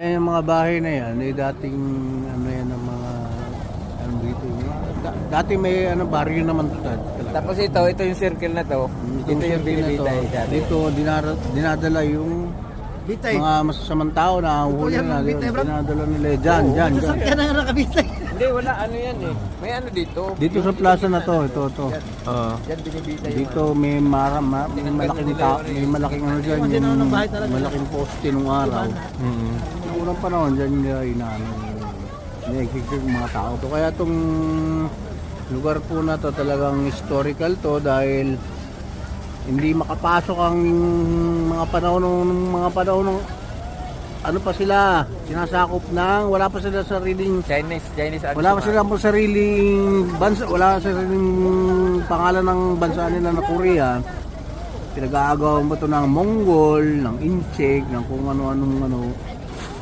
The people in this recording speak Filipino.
Yung mga bahay na yan, dating ano yan ng mga ano dito. Dati may baryo naman to talaga. Tapos ito yung circle na to. Ito yung binibitay dati. Dito dinadala yung Bitay. mga masasamang tao na huli yan, na. bitay, bro. Dinadala nila dyan. Sasakyan na nga nakabitay. Hindi, wala ano yan eh. May ano dito. Dito sa plaza na to, ito. Yan binibitay yung Dito may may malaking tao, may malaking ano dyan, Kasi naman ng bahay yung talaga. malaking poste nung araw. Noong unang panahon dyan nila inaano, ni-execute yung mga tao. To kaya itong lugar po na to talagang historical to dahil hindi makapasok ang mga panahon ng ano pa sila, sinasakop ng wala pa sila sariling Chinese wala pa sila po sariling bansa, wala pa sariling pangalan ng bansa nila na Korea. Pinag-aagawan mo to ng Mongol, ng Incheck, ng kung ano-anong